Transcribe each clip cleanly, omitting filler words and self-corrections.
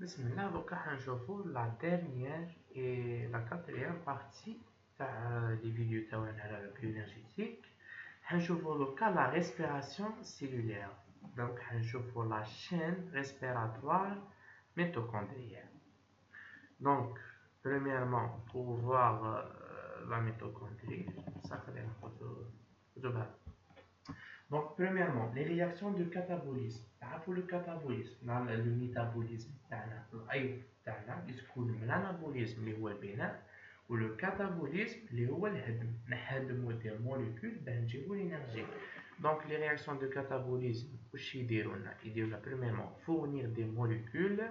Bismillah, donc حنشوفوا la dernière et la quatrième partie des vidéos تاعنا على la bioénergétique. حنشوفوا دوكا la respiration cellulaire. Donc حنشوفوا la chaîne respiratoire mitochondrienne. Donc premièrement pour voir la mitochondrie, ça خلينا ناخذ. Donc, premièrement, les réactions de catabolisme. Pour le catabolisme, le métabolisme, l'anabolisme, ou le catabolisme, des molécules pour l'énergie. Donc, les réactions de catabolisme, premièrement, fournir des molécules.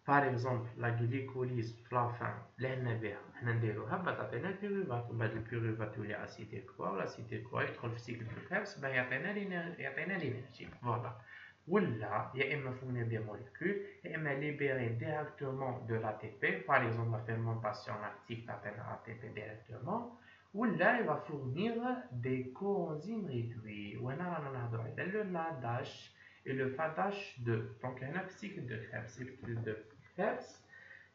Par exemple, la glycolyse, la fin, l'NBR, البيروفات يولي اسيتيل كوا والاسيتيل كوا يدخل في السيكل دو كريبس باه يعطينا الانرجي فوالا ولا يا اما فورنير دي موليكول يا اما ليبيري ديريكتومون دو لا تي بي باغ اكزومبل لا فيرمونطاسيون لاكتيك تعطينا لا تي بي ديريكتومون ولا يبا فورنير دي كوانزيم ريدوي وهنا رانا نهضرو على لو ناداش et le FADH 2 donc هنا في السيكل دو كريبس السيكل دو كريبس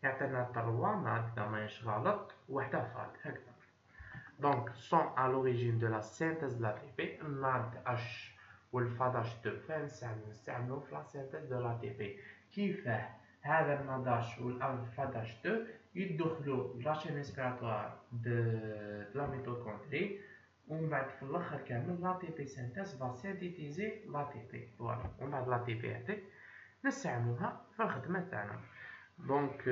يعطينا 3 ناد ماهيش غلط وحده فاد هكذا. Donc, sont à l'origine de la synthèse de l'ATP, NADH ou le FADH2 نستعملوا في la synthèse de l'ATP. كيف هذا الNADH ou le FADH2 يدخلوا la chaîne respiratoire de la mitochondrie ومن بعد في الاخر كامل l'ATP synthèse va synthétiser l'ATP. Voilà. ومن بعد l'ATP يعطيك نستعملوها في الخدمة تاعنا. Donc,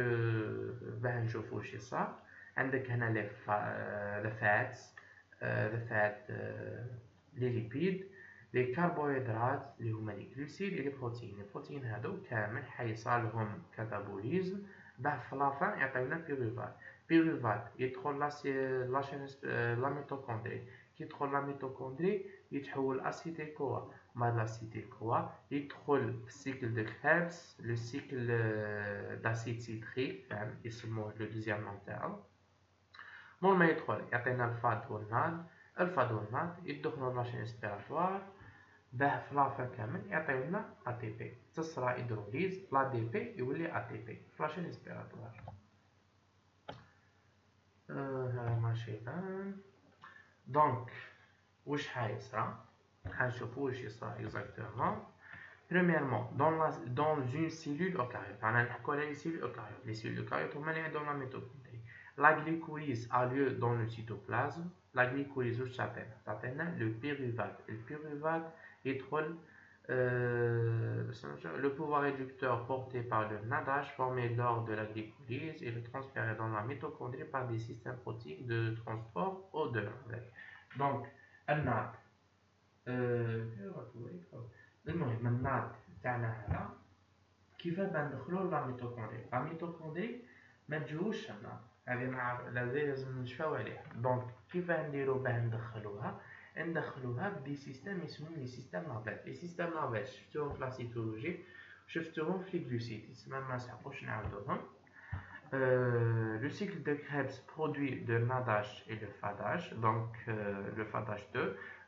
باه نشوفوا واش يصرى. عندك هنا لي فات لي ليبيد لي كربوهيدرات اللي هما لي غلوسيد لي بروتين هادو كامل حيصالهم كاتابوليزم باه في لافان يعطيونا بيروفات يدخل لا شين لا ميتوكوندري كي يدخل لا ميتوكوندري يتحول اسيتيل كوا مع الاسيتيل كوا يدخل في السيكل دو كريبس لو سيكل داسيد سيتريك فهم يسموه لو دوزيام نون تاعو مور ما يدخل يعطينا الفاد والناد يدخلوا لاشين اسبيراتوار باه في لافان كامل يعطيونا ا تي بي تصرى هيدروليز لا دي بي يولي ا تي بي في لاشين اسبيراتوار. هذا ماشي يبان. دونك واش حيصرى حنشوفو واش يصرى اكزاكتومون. Premièrement, dans une cellule eucaryote, on a les cellules eucaryotes. Les cellules eucaryotes, on est dans la mitochondrie. La glycolyse a lieu dans le cytoplasme. La glycolyse, où ça s'appelle le pyruvate. Le pyruvate est le pouvoir réducteur porté par le NADH formé lors de la glycolyse et le transféré dans la mitochondrie par des systèmes protéiques de transport au-delà. Donc, un NAD. المهم الناد تاعنا هذا كيفاه ندخلو لا ميتوكوندري. لا ميتوكوندري ما تجوش الناد هذه لازم نشفاو عليها. دونك كيفاه نديرو باه ندخلوها بدي سيستم يسموهم لي سيستم نافيت. لي سيستم نافيت شفتوهم في لا سيتولوجي شفتوهم في لي غلوسيد تسمى ما نسحقوش نعاودوهم. Le cycle de Krebs produit de NADH et le FADH, donc le FADH2.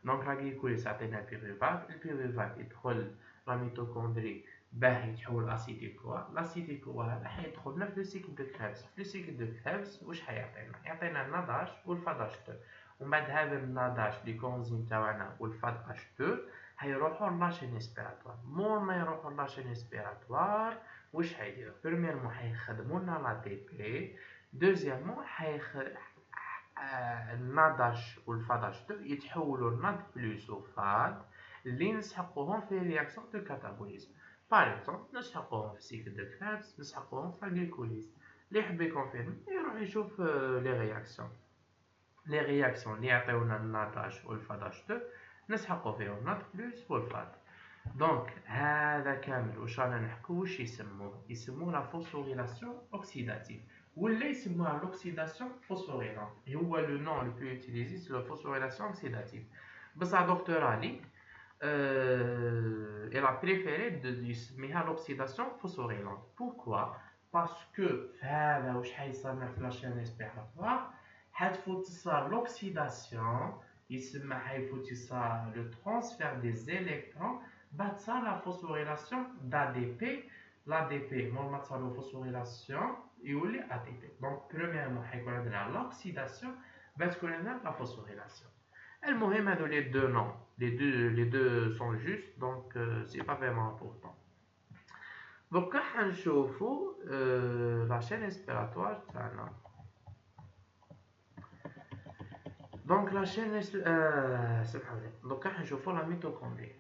Donc la glycolyse عطينا البيروفات يدخل لا ميتوكوندري باه يتحول اسيتيل كوا. الاسيتيل كوا هذا حيدخلنا في لو سيكل دو كريبس. في لو سيكل دو كريبس واش يعطينا الناداش والفاداش 2 ومن بعد هذا الناداش لي كونزيم تاعنا والفاداش 2 حيروحوا لاشين اسبيراتوار. مور ما يروحوا لاشين اسبيراتوار واش حيديروا؟ بريميرمون حيخدموا لنا لا تي بي. دوزيامون الناداش والفاداش 2 يتحولوا لناد بلس وفاد اللي نسحقوهم في رياكسيون دو كاتابوليزم. باغ اكزومبل نسحقوهم في السيكل دو كريبس نسحقوهم في الجليكوليز. اللي يحب يكونفيرمي يروح يشوف لي رياكسيون اللي يعطيونا الناداش والفاداش 2 نسحقو فيهم ناد بلس والفاد. دونك هذا كامل واش رانا نحكو واش يسموه لا فوسفوريلاسيون اوكسيداتيف ولا يسموها l'oxydation phosphorylante. هو le nom le plus utilisé c'est la phosphorylation oxydative. بصح دكتور علي elle a préféré de يسميها l'oxydation phosphorylante. Pourquoi? Parce que هذا واش حيصير في لاشين ريسبيراتوار حتفوت تصير l'oxydation يسمى حيفوت يصير le transfert des électrons بعد صار la phosphorylation d'ADP l'ADP مول تصالو phosphorylation يولي ATP. Donc premièrement حيكون عندنا l'oxydation باش تكون عندنا la phosphorylation. المهم هادو les deux noms, les deux sont justes, donc c'est pas vraiment important. Donc حنشوفوا la chaîne respiratoire تاعنا. Donc la chaîne سبحان الله. Donc حنشوفوا la mitochondrie.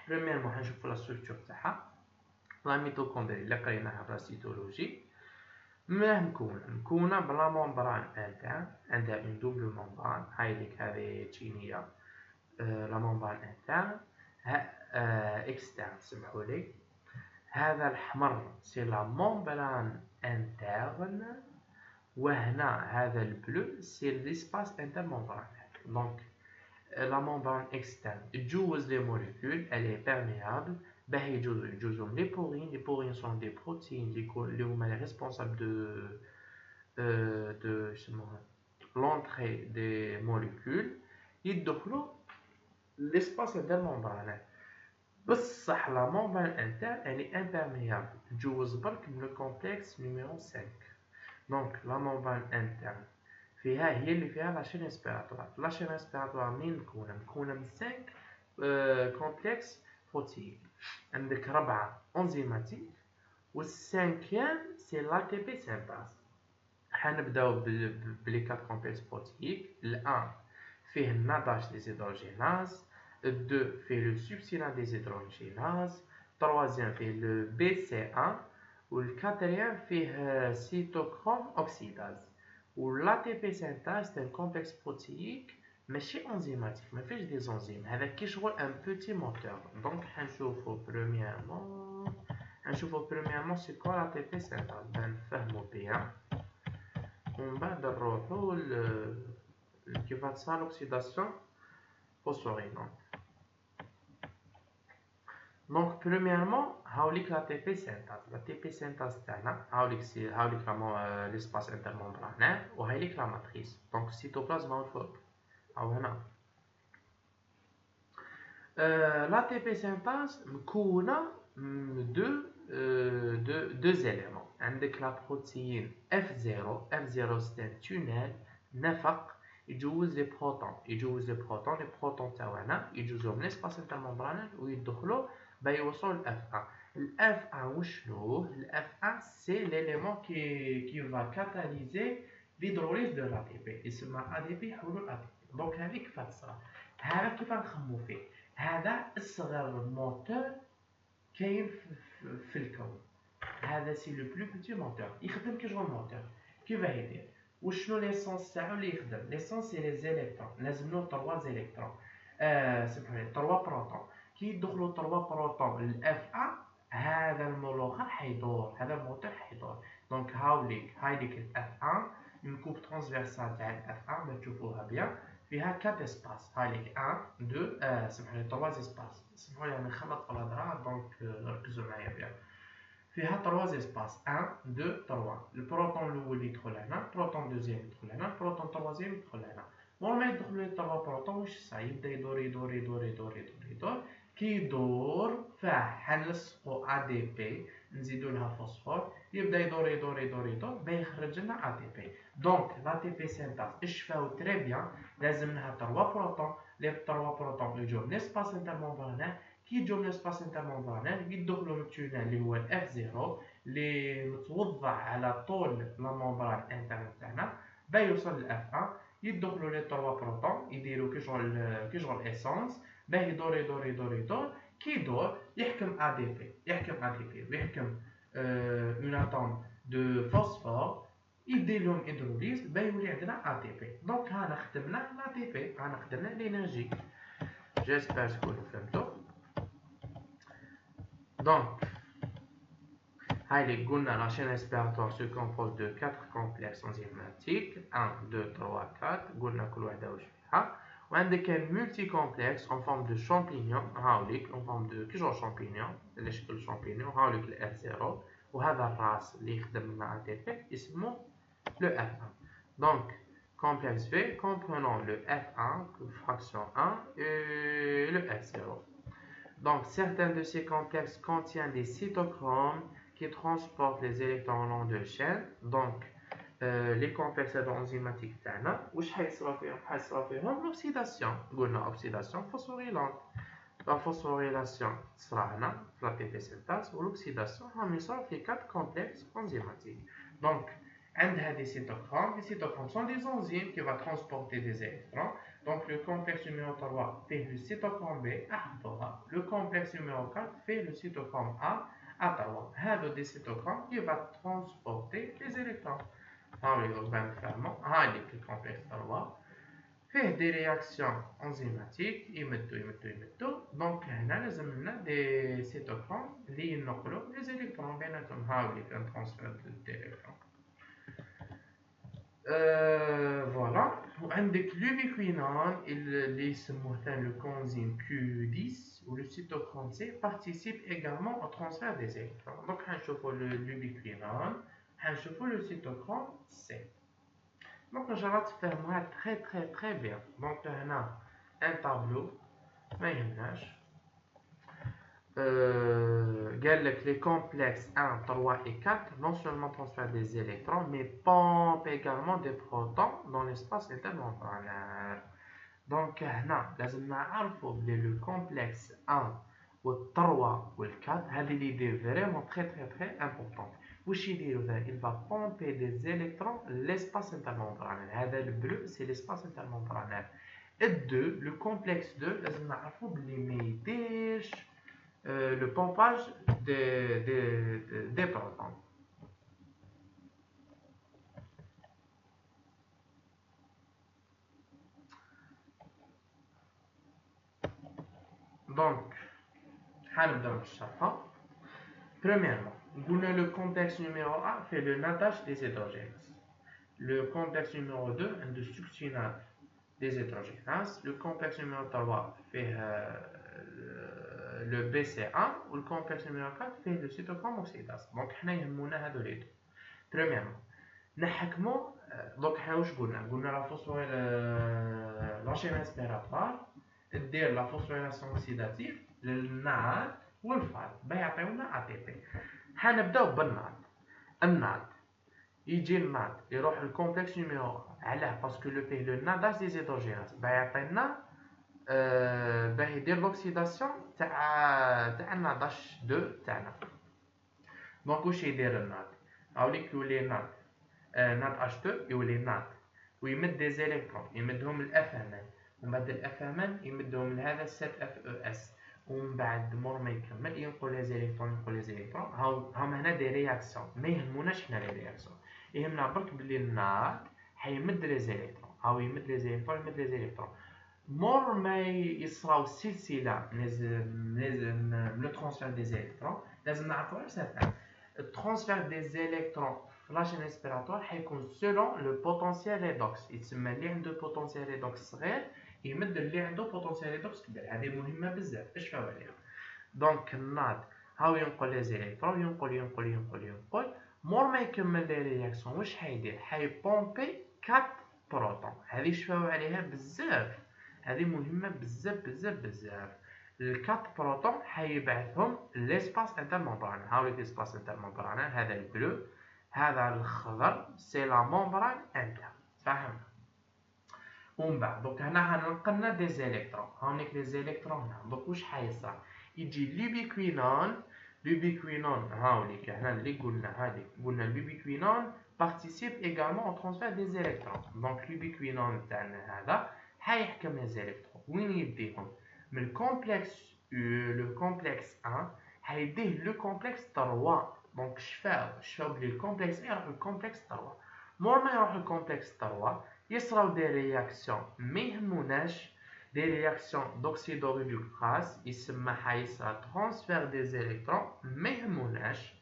Premièrement حنشوفوا la structure تاعها. La mitochondrie اللي قريناها في la cytologie. ما مكونة بلا ممبران انترن، عندها اون دوبل ممبران، هاي ليك هذه تشينية لا ممبران انترن اكسترن سمحولي. هذا الحمر سي لا ممبران انترن، وهنا هذا البلو سي ليسباس انتر ممبران. دونك لا ممبران اكسترن تجوز لي موليكول، الي بيرميابل باه يجوزهم لي بورين. لي بورين سون دي بروتين اللي هما لي ريسبونسابل دو يسموها لونطري دي موليكول يدخلوا ليسباس انتر ممبران. بصح لا ممبران انتر يعني امبيرميابل، تجوز برك من الكومبلكس نيميرو 5. دونك لا ممبران انتر فيها هي اللي فيها لا شين اسبيراتوار. لا شين اسبيراتوار منين مكونه من 5 كومبلكس بروتين. عندك 4 انزيماتيك والسانكيام سي لا تي بي سينتاز. حنبداو بلي 4 كومبلكس بروتيك. الان فيه الناداش ديزيدروجيناز، 2 فيه لو سوبسينات ديزيدروجيناز، 3 فيه لو بي سي 1 والكاتريام فيه سيتوكروم اوكسيداز. ولا تي بي سينتاز سي ان كومبلكس بروتيك ماشي انزيماتيك، ما فيش دي زنزيم، هذا كيشغل ان بوتي موتور. دونك حنشوفو بريميرمون سي كوا لا تي بي سينتاز باه نفهمو بيان، ومن بعد نروحو كيفاش تصرا لوكسيداسيون فوسفوريلون. دونك بريميرمون هاوليك لا تي بي سينتاز. لا تي بي سينتاز تاعنا هاوليك ليسباس انترممبرانير، وهايليك لا ماتريس. دونك السيتوبلازم هاو الفوق هاو هنا. لا تي بي سينتاز مكونه دو زيليمون. عندك لا بروتين F0 سي تونيل نفق يجوز لي بروتون تاعنا يجوزهم ليسباس انترممبرانير ويدخلوا با يوصلوا للاف 1. الاف 1 وشنو؟ الاف 1 سي ليليمون كي فا كاتاليزي ليدروليز دو لا تي بي، يسمى ا دي بي يحولوا ل ا تي بي. دونك هذه كيفاش تصرا؟ هذا كيف نخمو فيه؟ هذا اصغر موتور كاين في الكون. هذا سي لو بلو بوتي موتور، يخدم كي شغل موتور. كيفاه يدير؟ وشنو ليسونس تاعو اللي يخدم؟ ليسونس سي لي زيليكترون، لازملو 3 زيليكترون سمحولي 3 بروتون. كي يدخلوا 3 بروتون للاف 1 هذا المولوخر حيدور، هذا الموتور حيدور. دونك هاوليك الاف 1 اون كوب ترانسفيرسال تاع الاف 1 باش تشوفوها بيان، فيها 4 اسباس. هاوليك 1 2 سمحولي 3 اسباس. سمحولي انا نخلط في الهضره دونك ركزوا معايا بيان. فيها 3 اسباس 1 2 3. البروتون الاول يدخل هنا، البروتون دوزيام يدخل هنا، البروتون تروازيام يدخل هنا. مور ما يدخلوا لي 3 بروتون واش صا؟ يبدا يدور. كي يدور حنلصقوا ا دي بي نزيدوا لها فوسفور، يبدا يدور باه يخرج لنا ا تي بي. دونك لا تي بي سينتاز اش فاو تري بيان، لازم لها 3 بروتون. لي 3 بروتون يجوا ليسباس انترممبرانير، كي يجوا من الاسباس انترممبرانير يدخلوا للتونيل اللي هو الاف 0 اللي متوضع على طول لا ممبران انترن تاعنا با يوصل للاف 1. يدخلوا لي 3 بروتون يديروا كي شغل اسونس باه يدور. كي يدور يحكم ا دي بي ويحكم اون اتوم دو فوسفور، يدير لهم هيدروليز باه يولي عندنا ا تي بي. دونك هانا خدمنا لا تي بي، هانا خدمنا لينيرجي. جيسبر تكونوا فهمتوا. Donc, la chaîne respiratoire se compose de 4 complexes enzymatiques, 1, 2, 3, 4. وعندك un multicomplexe en forme de champignon, en forme de champignon, الشكل champignon, هاوليك ال F0. وهذا الراس اللي يخدم مع ATP اسمه le F1. Donc, complexe V comprenant le F1, fraction 1, et le F0. Donc, certains de ces complexes contiennent des cytochromes qui transportent les électrons le long de chaîne. Donc les complexes enzymatiques تاعنا واش حيصرا فيهم l'oxydation. قلنا oxydation phosphorylante. La phosphorylation تصرا هنا في la photosynthèse والاكسيداسيون راهم يصراو في 4 complexes enzymatiques. Donc عندها des cytochromes. Les cytochromes sont des enzymes qui vont transporter des électrons. Donc le complexe numéro 3 fait le cytochrome B à le complexe numéro 4 fait le cytochrome A à 3. هذو des cytochromes qui vont transporter les électrons. هاو les ferments. هاي le complexe 3 fait des réactions enzymatiques يمدوا. Donc هنا لازم لنا des cytochromes اللي ينقلوا les électrons بيناتهم. هاو اللي كان transfert d'électrons. Voilà. وعندك l'ubiquinone اللي يسموه le coenzyme Q10 ou le cytochrome C participe également au transfert des électrons. Donc هنشوفوا l'ubiquinone, هنشوفوا le cytochrome C. Donc je vais تفهموها très bien. Donc هنا un tableau ما يهمناش. Les complexes 1, 3 et 4 non seulement transfèrent des électrons, mais pompent également des protons dans l'espace intermembranaire. Donc, لازم نعرفوا le complexe 1 و 3 و 4 هذه l'idée vraiment très importante. واش يديروا il va pomper des électrons l'espace intermembranaire. هذا le bleu c'est l'espace intermembranaire. Et 2, le complexe 2 لازم نعرفوا بلي ما يديرش le pompage des protons. Donc, premièrement, le complexe numéro 1 fait le natage des hédrogénases. Le complexe numéro 2 est de succinate des hédrogénases. Le complexe numéro 3 fait le BC1 ou le complexe numéro 4 fait le cytochrome oxydase. Donc, nous avons les deux. Premièrement, donc واش قلنا la l'enchaînement respiratoire دير la phosphorylation oxydative للناد والفاد بيعطيونا ATP. حنبداو بالناد. الناد يجي الناد يروح الكومبلكس نيميرو. علاه باسكو لو فيه لو ناداج دي زيدروجينات بيعطينا باه يدير لوكسيداسيون تاع الناداش 2 تاعنا. دونك واش يدير الناد؟ هاوليك يولي الناد ناد H2 يولي ناد ويمد دي زيليكترون يمدهم الافامان ومن بعد الافامان يمدهم لهذا السات اف او اس ومن بعد مور ما يكمل ينقل لي زيليكترون هاهم هنا دي رياكسيون. ما يهموناش حنا لي رياكسيون يهمنا برك بلي الناد حيمد لي زيليكترون هاو يمد لي زيليكترون مور ما يصراو السلسله من لو ترانسفير دي زيليكترون لازم نعرفوا واش تاع الترانسفير دي زيليكترون la chaîne respiratoire حيكون selon le potentiel redox. يتسمى اللي عنده potentiel redox صغير يمد اللي عنده potentiel redox كبير. هذه مهمه بزاف اش فاو عليها. دونك الناد هاو ينقل لي زيليكترون ينقل مور ما يكمل لي رياكسيون واش حيدير حيبومبي 4 بروتون. هذه شفاو عليها بزاف. هذه مهمه بزاف. الكات بروتون حيبعثهم ليسباس انترممبران. هاو ليسباس انترممبران هذا البلو هذا الخضر سي لا ممبران انترن. فهمنا؟ ومن بعد دوك هنا غنقلنا دي زيليكترون. هاونيك لي زيليكترون هنا. دوك واش حيصرا؟ يجي l'ubiquinone هاوليك هنا اللي قلنا l'ubiquinone participe également au transfert des électrons. Donc l'ubiquinone تاعنا هذا حيحكم لي زيليكترون. وين يديهم؟ من الكومبلكس لو كومبلكس 1 حيديه لو كومبلكس 3. دونك شفاو بلي الكومبلكس يروح للكومبلكس 3. مور ما يروح للكومبلكس 3 يصراو دي رياكسيون ما يهموناش دي رياكسيون دوكسيدوريدوكراس يسمى حيصرا ترانسفير دي زيليكترون ما يهموناش.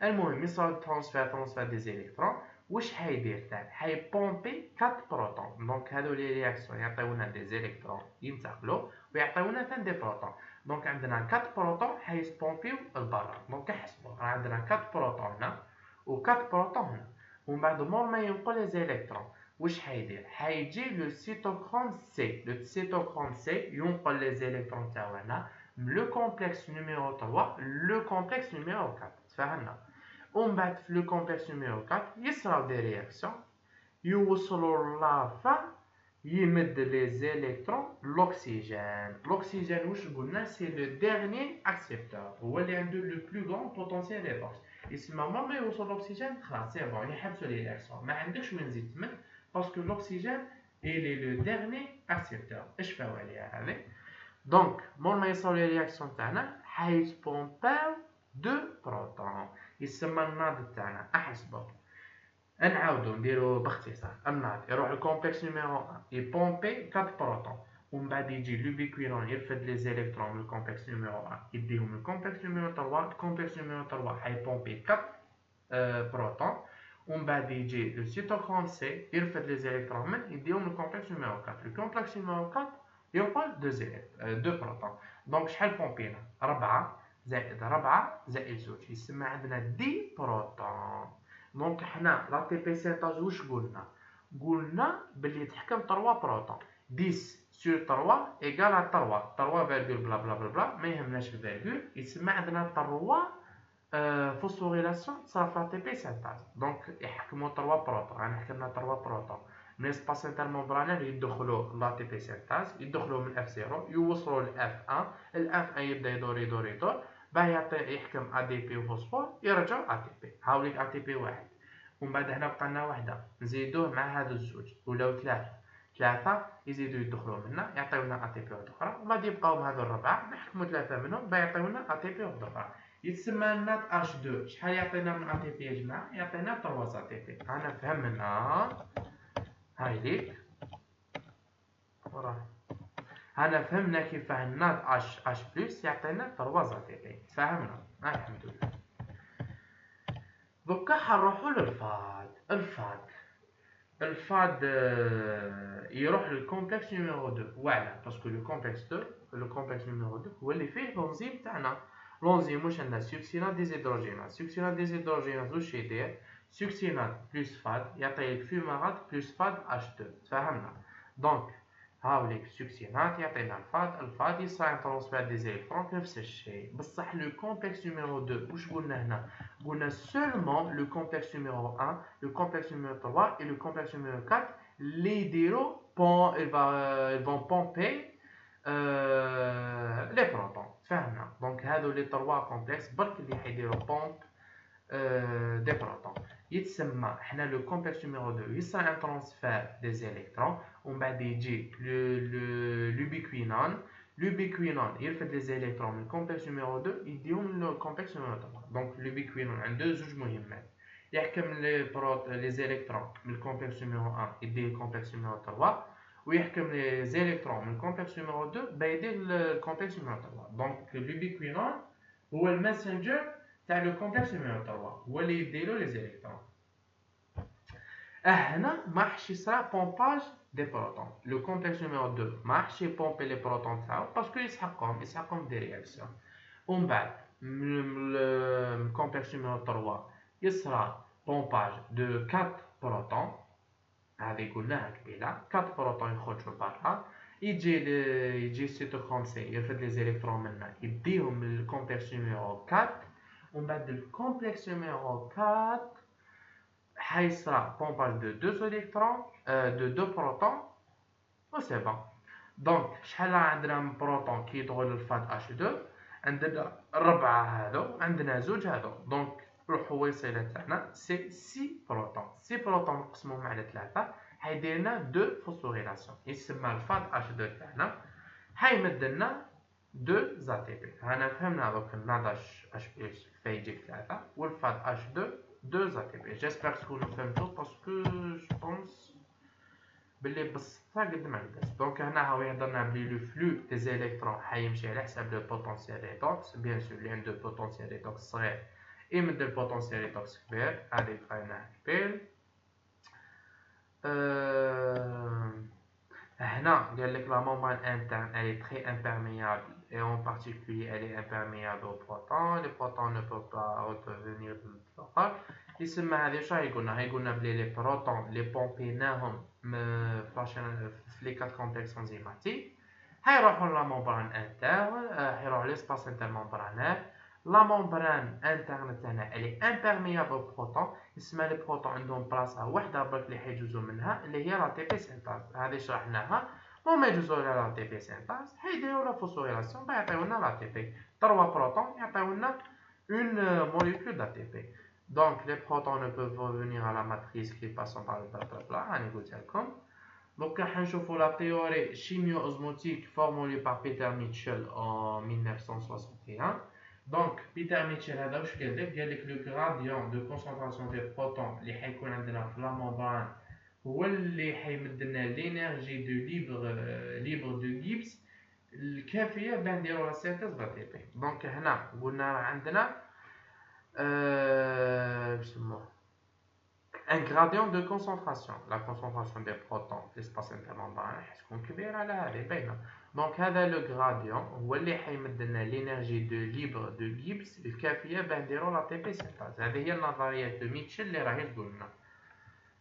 المهم يصراو ترانسفير دي زيليكترون واش حيدير تاع حيبومبي 4 بروتون. دونك هادو لي رياكسيون يعطيونا دي زيليكترون ينتقلوا ويعطيونا ثاني دي بروتون. دونك عندنا 4 بروتون حيسبومبيو لبرا. دونك حسبوا عندنا 4 بروتون هنا و 4 بروتون هنا ومن بعد مور ما ينقل لي زيليكترون واش حيدير؟ حيجي لو سيتوكروم سي. لو سيتوكروم سي ينقل لي زيليكترون تاعنا من لو كومبلكس نيميرو 3 لو كومبلكس نيميرو 4. تفهمنا؟ ومن بعد في لو كومبلكس نيميرو 4 يصراو دي رياكسيون يوصلوا لا فان يمد لي زيليكترون l'oxygène واش قلنا سي لو ديرني اكسبتور هو اللي عنده لو بلو غون بوتونسيال ريدوكس يسمى ما يوصل الاكسجين خلاص سي بون يحبسوا لي رياكسيون ما عندكش وين تزيد تمد باسكو الاكسجين الي لو ديرني اكسبتور اش فاو عليها هذه دونك مور ما يصراو لي رياكسيون تاعنا حيتبومباو دو بروتون يسمى الناض تاعنا احسبوا نعاودو نديرو باختصار الناض يروح الكومبلكس نيميرو 1 يبومبي 4 بروتون ومن بعد يجي لوبيكويرون يرفد لي زيليكترون من الكومبلكس نيميرو 1 يديهم من الكومبلكس نيميرو 3 الكومبلكس نيميرو 3 حيبومبي 4 بروتون ومن بعد يجي لو سيتوكروم سي يرفد لي زيليكترون من يديهم من الكومبلكس نيميرو 4 الكومبلكس نيميرو 4 ينقل 2 بروتون دونك شحال بومبينا 4 زائد 4 زائد 2 يسمى عندنا 10 بروتون دونك حنا لا تي بي سيتاج واش قلنا باللي يتحكم 3 بروتون 10 sur 3 égale à 3 3 فيرغول بلا بلا بلا بلا ما يهمناش الفيرغول يسمى عندنا 3 فوسفوريلاسيون تصرا في لا تي بي سيتاج دونك يحكموا 3 بروتون انا حكمنا 3 بروتون من اسباس انترممبرانير يدخلوا لا تي بي سيتاج يدخلوا من اف 0 يوصلوا لاف 1 الاف 1 يبدا يدور باه يحكم ا دي بي وفوسفور يرجع ا تي بي هاوليك ا تي بي واحد ومن بعد هنا بقى لنا وحده نزيدوه مع هذا الزوج ولاو ثلاثه يزيدوا يدخلوا منا يعطيونا ا تي بي واحده اخرى وغادي يبقاو هذو الربعه نحكموا ثلاثه منهم باه يعطيونا ا تي بي واحده اخرى يتسمى النات اش 2 شحال يعطينا من ا تي بي يا جماعه يعطينا 3 ا تي بي انا فهمنا هاي ليك وراه هنا فهمنا كيفاه النات اش بلس يعطينا 3 ا تي بي فهمنا الحمد لله دوكا حنروحو الفاد يروح للكومبلكس نيميرو 2 واعلى باسكو لو كومبلكس نيميرو 2 هو اللي فيه لونزيم تاعنا لونزيم واش عندنا سوكسينات ديزيدروجيناز واش يدير سوكسينات بلس فاد يعطيك فيمارات بلس فاد اش 2 فهمنا دونك هاوليك سوكسينات يعطينا الفاد يصرا ترونسفير دي زيليكترون نفس الشيء بصح لو كومبلكس نيميرو 2 واش قلنا هنا قلنا سولمون لو كومبلكس نيميرو 1 لو كومبلكس نيميرو 3 et le complexe numéro 4 les يديروا ils vont pomper les protons فهمنا دونك هادو لي 3 كومبلكس برك اللي حيديروا بومب دي بروتون يتسمى حنا لو كومبلكس نيميرو 2 يصرا ان ترانسفير دي زيليكترون ومن بعد يجي لوبيكوينون يرفد لي زيليكترون من الكومبلكس نيميرو 2 يديهم للكومبلكس نيميرو 3 دونك لوبيكوينون عنده زوج مهمات يحكم لي زيليكترون من الكومبلكس نيميرو 1 يديه الكومبلكس نيميرو 3 ويحكم لي زيليكترون من الكومبلكس نيميرو 2 با يديه الكومبلكس نيميرو 3 دونك لوبيكوينون هو الماسنجر تاع لو كومبلكس نيميرو 3 هو اللي يديلو لي زيليكترون هنا ما راحش يصرا بومباج دي بروتون لو كومبلكس نيميرو 2 ما راحش يبومبي لي بروتون تاعو باسكو يسحقهم دي رياكسيون ومن بعد من الكومبلكس نيميرو 3 يصرا بومباج دو 4 بروتون هذه قلناها قبيله 4 بروتون يخرجوا برا يجي سيتوكروم سي يرفد لي زيليكترون منا يديهم من الكومبلكس نيميرو 4 ومن بعد الكومبلكس نيميرو 4 حيصرا بومباج دو 2 الكترون دو 2 بروتون و سي بون دونك شحال عندنا من بروتون كيدخل للفاد اش 2 عندنا 4 هادو عندنا زوج هادو دونك الحويصله تاعنا سي 6 بروتون 6 بروتون نقسموهم على 3 حيدير لنا 2 فوسفوريلاسيون يسمى الفاد اش 2 تاعنا حيمد لنا 2 ا تي بي هنا فهمنا دوك الناض اش بلس فيجيك 3 والفاد اش 2 ا تي بي جيسبر تكونوا فهمتوا باسكو جو بونس باللي بسطها قد ما قداش دونك هنا هو يهضرنا بلي لو فلو دي زيليكترون حيمشي على حساب لو بوتونسيال ريدوكس بيان سور اللي عنده بوتونسيال ريدوكس صغير يمد البوتونسيال ريدوكس كبير هذه قرايناها قبل هنا قال لك لا ممبران interne elle est très imperméable et en particulier elle est imperméable aux protons les protons ne peuvent pas revenir de l'autre يسمى هذه واش راهي قلنا بلي لي بروتون لي بومبيناهم في لي 4 كومبلكس انزيماتيك هيروحوا لا ممبران انترن هيروحوا ليسباس انترممبرانير La membrane interne تاعنا elle est imperméable aux protons. اسمها les protons عندهم بلاصه واحده برك اللي حيجوزوا منها اللي هي لا تي بي سينتاز. هذه شرحناها. وما يجوزوا لها لا تي بي سينتاز حيديروا لا فوسفوريلاسيون يعطيونا لا تي بي. 3 protons يعطيونا une molécule d'ATP. Donc les protons ne peuvent revenir à la matrice qui passe par le blablabla. راني قلت لكم. Donc راح نشوفوا la théorie chimio-osmotique formulée par Peter Mitchell en 1961. Donc Peter Mitchell هذا واش قال لك؟ قال لك le gradient de concentration des protons اللي حيكون عندنا في la membrane هو اللي حيمد لنا l'énergie de libre de Gibbs الكافيه باه نديروا لا سينثيز دو تي بي. دونك هنا قلنا راه عندنا يسموه ان gradient de concentration. La concentration des protons في l'espace intermembranaire حتكون كبيره على هذه باينه. دونك هذا لو gradient هو اللي حيمد لنا لينيرجي دو ليبر دو غيبس الكافيه باه نديروا لا تي بي سينثيز. هذه هي النظريه دو ميتشل اللي راهي تقول لنا.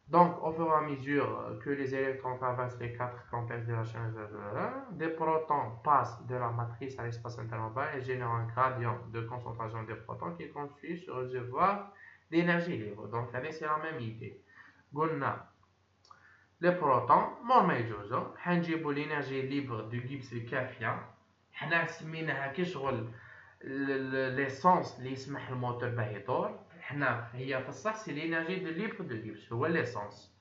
Donc, au fur et à mesure que les électrons traversent les 4 complexes de la chaîne, des protons passent de la matrice à l'espace intermembranaire et génèrent un gradient de concentration des protons qui constitue ce réservoir d'énergie libre. Donc, c'est la même idée. Les protons, مور ما يجوزوا حنجيبوا l'énergie libre du Gibbs الكافية. حنا سميناها كي شغل l'essence اللي يسمح الموتور باه يدور. حنا هي في الصح سي لينيرجي دو ليبر دو غيبس هو ليسونس.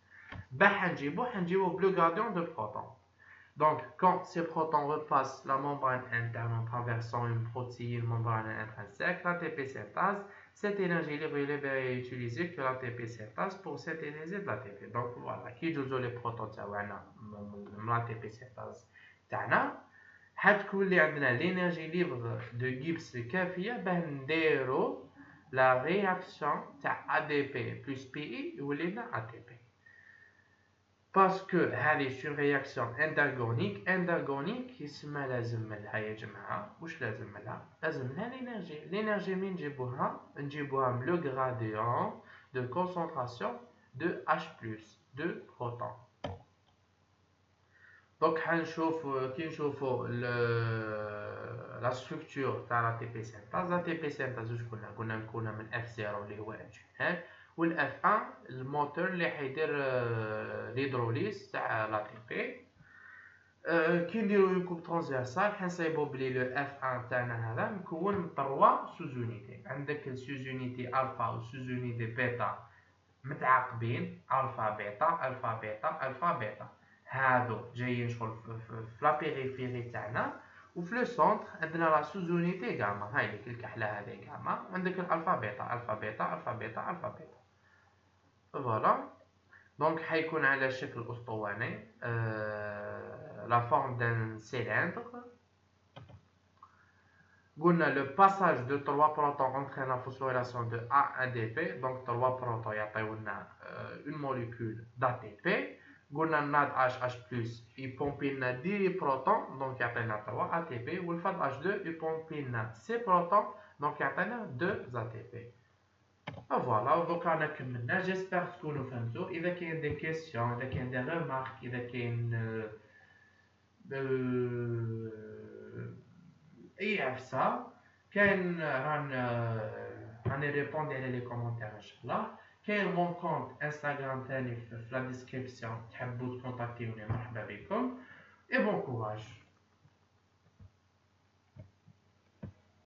باه حنجيبو بلو غاديون دو بروتون. Donc quand ces protons repassent la membrane interne en traversant une protéine membrane intrinsèque, l'ATP synthase, cette énergie libre est libérée et utilisée que l'ATP synthase pour synthétiser de l'ATP. Donc voilà, كي يجوزو لي بروتون تاعنا من l'ATP synthase تاعنا حتكون لي عندنا لينيرجي ليبر دو غيبس الكافيه باه نديرو la réaction تاع ADP plus PI يولي لنا ATP. Parce que هذه une réaction endergonique يسمى لازم لها يا جماعة. واش لازم لها؟ لازم لها l'énergie منين نجيبوها من لو gradient de concentration de H+, de protons. Donc كي نشوفوا la structure تاع لا تي بي سينثاز. لا تي بي سينثاز واش قلنا مكونه من F0 اللي هو H1 والF1 الموتور اللي حيدير الهيدروليز تاع لا تي بي. كي نديرو اون كوب ترانسفيرسال حنصايبو بلي لو F1 تاعنا هذا مكون من 3 سوزونيتي. عندك السوزونيتي الفا والسوزونيتي بيتا متعاقبين الفا بيتا الفا بيتا الفا بيتا. هادو جايين شغل في لا بيريفيري تاعنا. وفي لو سونتر عندنا لا سوزونيتي غاما. هاي ديك الكحله هذه غاما. وعندك الالفا بيتا الفا بيتا الفا بيتا الفا بيتا. فوالا. دونك حيكون على شكل اسطواني لا فورم دان سيلندر. قلنا لو باساج دو 3 بروتون entraîne la phosphorylation de ADP. donc 3 بروتون يعطيونا une molécule d'ATP. قلنا الناد H يبومبي لنا 10 بروتون دونك يعطينا 3 ATP. والفاد H2 يبومبي لنا 6 بروتون دونك يعطينا 2 ATP. فوالا. دوك رانا كملنا. جيسبر تكونوا فهمتوا. اذا كاين دي كيسيون اذا كاين دي ريمارك اذا كاين اي عفسه كاين راني ريبوندي على لي كومونتير ان شاء الله. كاين مون كونت انستغرام ثاني في لا ديسكريبسيون تحبوا تكونتاكتيوني مرحبا بكم. اي بون كوراج.